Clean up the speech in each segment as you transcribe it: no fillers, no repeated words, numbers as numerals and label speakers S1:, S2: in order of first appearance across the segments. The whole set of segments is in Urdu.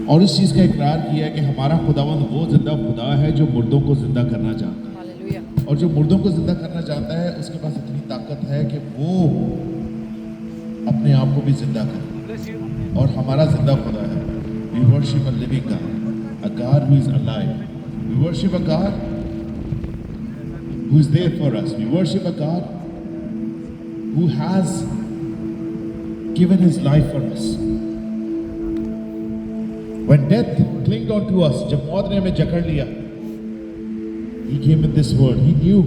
S1: اور اس چیز کا اقرار کیا ہے کہ ہمارا خداوند وہ زندہ خدا ہے جو مردوں کو زندہ کرنا چاہتا ہے، اور جو مردوں کو زندہ کرنا چاہتا ہے اس کے پاس اتنی طاقت ہے کہ وہ اپنے آپ کو بھی زندہ کرے، اور ہمارا زندہ خدا ہے. We worship a living God, a God who is alive. We worship a God who is there for us. We worship a God who has given his life for us. When death clinged on to us, جب موت نے ہمیں جکڑ لیا, he came in this world. He knew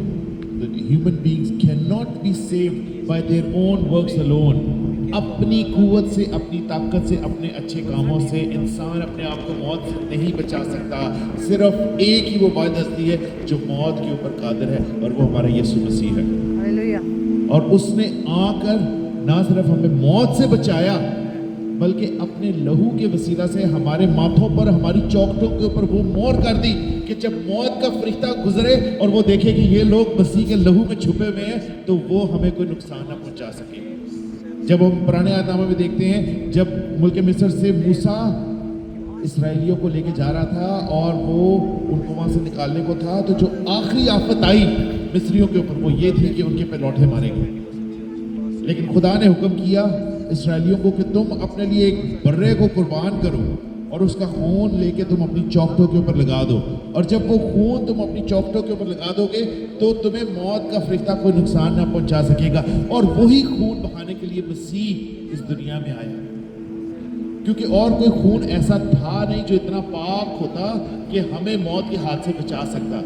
S1: that human beings cannot be saved by their own works alone. اپنی قوت سے, اپنی طاقت سے, اپنے اچھے کاموں سے انسان اپنے آپ کو موت سے نہیں بچا سکتا. صرف ایک ہی وہ واحد ہستی ہے جو موت کے اوپر قادر ہے, اور وہ ہمارا یسوع مسیح ہے. اور اس نے آ کر نہ صرف ہمیں موت سے بچایا بلکہ اپنے لہو کے وسیلہ سے ہمارے ماتھوں پر, ہماری چوکھٹوں کے اوپر وہ مہر کر دی کہ جب موت کا فرشتہ گزرے اور وہ دیکھے کہ یہ لوگ مسیح کے لہو میں چھپے ہوئے ہیں تو وہ ہمیں کوئی نقصان نہ پہنچا سکے. جب ہم پرانے عہد نامے میں دیکھتے ہیں, جب ملک مصر سے موسیٰ اسرائیلیوں کو لے کے جا رہا تھا اور وہ ان کو وہاں سے نکالنے کو تھا, تو جو آخری آفت آئی مصریوں کے اوپر وہ یہ تھی کہ ان کے پیلوٹے مارے گئے. لیکن خدا نے حکم کیا اسرائیلیوں کو کہ تم اپنے لیے ایک برے کو قربان کرو اور اس کا خون لے کے تم اپنی چوکھٹوں کے اوپر لگا دو, اور جب وہ خون تم اپنی چوکھٹوں کے اوپر لگا دو گے تو تمہیں موت کا فرشتہ کوئی نقصان نہ پہنچا سکے گا. اور وہی خون بہانے کے لیے مسیح اس دنیا میں آیا, کیونکہ اور کوئی خون ایسا تھا نہیں جو اتنا پاک ہوتا کہ ہمیں موت کے ہاتھ سے بچا سکتا,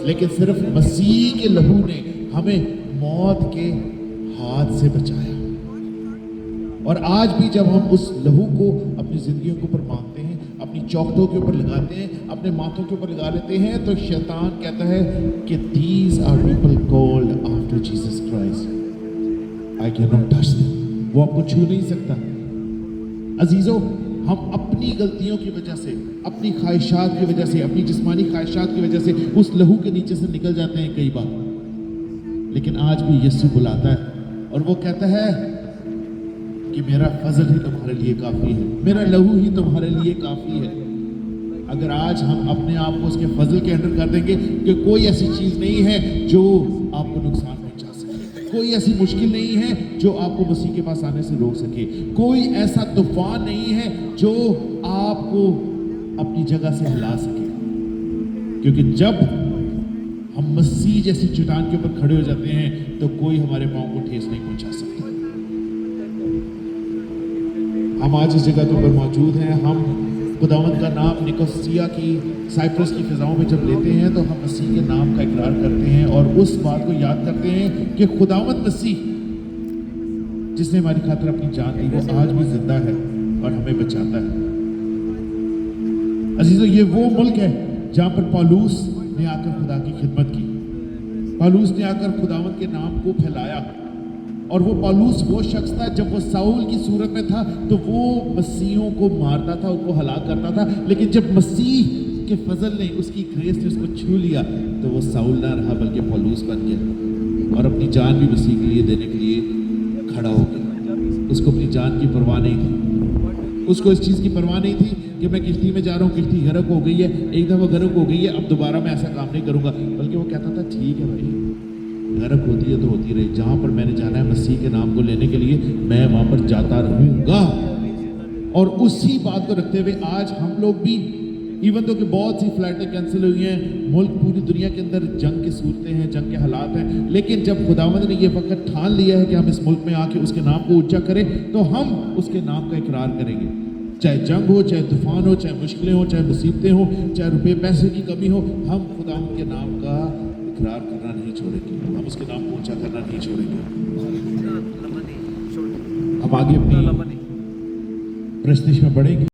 S1: لیکن صرف مسیح کے لہو نے ہمیں موت کے ہاتھ سے بچایا. اور آج بھی جب ہم اس لہو کو اپنی زندگیوں کے اوپر مانگتے ہیں, اپنی چوکھٹوں کے اوپر لگاتے ہیں, اپنے ماتھوں کے اوپر لگا لیتے ہیں, تو شیطان کہتا ہے کہ these are people called after Jesus Christ. I cannot touch them. وہ آپ کو چھو نہیں سکتا. عزیزو, ہم اپنی غلطیوں کی وجہ سے, اپنی خواہشات کی وجہ سے, اپنی جسمانی خواہشات کی وجہ سے اس لہو کے نیچے سے نکل جاتے ہیں کئی بار. لیکن آج بھی یسوع بلاتا ہے اور وہ کہتا ہے کہ میرا فضل ہی تمہارے لیے کافی ہے, میرا لہو ہی تمہارے لیے کافی ہے. اگر آج ہم اپنے آپ کو اس کے فضل کے انڈر کر دیں گے کہ کوئی ایسی چیز نہیں ہے جو آپ کو نقصان پہنچا سکے, کوئی ایسی مشکل نہیں ہے جو آپ کو مسیح کے پاس آنے سے روک سکے, کوئی ایسا طوفان نہیں ہے جو آپ کو اپنی جگہ سے ہلا سکے, کیونکہ جب ہم مسیح جیسی چٹان کے اوپر کھڑے ہو جاتے ہیں تو کوئی ہمارے پاؤں کو ٹھیس نہیں پہنچا سکتا. ہم آج اس جگہ کے اوپر موجود ہیں, ہم خداوند کا نام نکوسیا کی, سائپرس کی فضاؤں میں جب لیتے ہیں تو ہم مسیح کے نام کا اقرار کرتے ہیں اور اس بات کو یاد کرتے ہیں کہ خداوند مسیح جس نے ہماری خاطر اپنی جان دی وہ آج بھی زندہ ہے اور ہمیں بچاتا ہے. عزیزو, یہ وہ ملک ہے جہاں پر پالوس نے آ کر خدا کی خدمت کی, پالوس نے آ کر خداوند کے نام کو پھیلایا. اور وہ پالوس وہ شخص تھا, جب وہ ساؤل کی صورت میں تھا تو وہ مسیحوں کو مارتا تھا, ان کو ہلاک کرتا تھا, لیکن جب مسیح کے فضل نے, اس کی گریس نے اس کو چھو لیا تو وہ ساؤل نہ رہا بلکہ پالوس بن گیا اور اپنی جان بھی مسیح کے لیے دینے کے لیے کھڑا ہو گیا. اس کو اپنی جان کی پرواہ نہیں تھی, اس کو اس چیز کی پرواہ نہیں تھی کہ میں کشتی میں جا رہا ہوں, کشتی غرق ہو گئی ہے, ایک دفعہ غرق ہو گئی ہے, اب دوبارہ میں ایسا کام نہیں کروں گا, بلکہ وہ کہتا تھا ٹھیک ہے بھائی, غرق ہوتی ہے تو ہوتی رہے, جہاں پر میں نے جانا ہے مسیح کے نام کو لینے کے لیے میں وہاں پر جاتا رہوں گا. اور اسی بات کو رکھتے ہوئے آج ہم لوگ بھی, ایون تو کہ بہت سی فلائٹیں کینسل ہوئی ہیں, ملک پوری دنیا کے اندر جنگ کی صورتیں ہیں, جنگ کے حالات ہیں, لیکن جب خداوند نے یہ وقت ٹھان لیا ہے کہ ہم اس ملک میں آ کے اس کے نام کو اونچا کریں تو ہم اس کے نام کا اقرار کریں گے. چاہے جنگ ہو, چاہے طوفان ہو, چاہے مشکلیں ہوں, چاہے مصیبتیں ہوں, چاہے روپے پیسے کی کمی ہو, ہم خداوند کے نام کا اقرار کرنا نہیں چھوڑیں گے, ہم اس کے نام کو اونچا کرنا نہیں چھوڑیں گے. ہم آگے اپنی پرستش میں بڑھیں گے.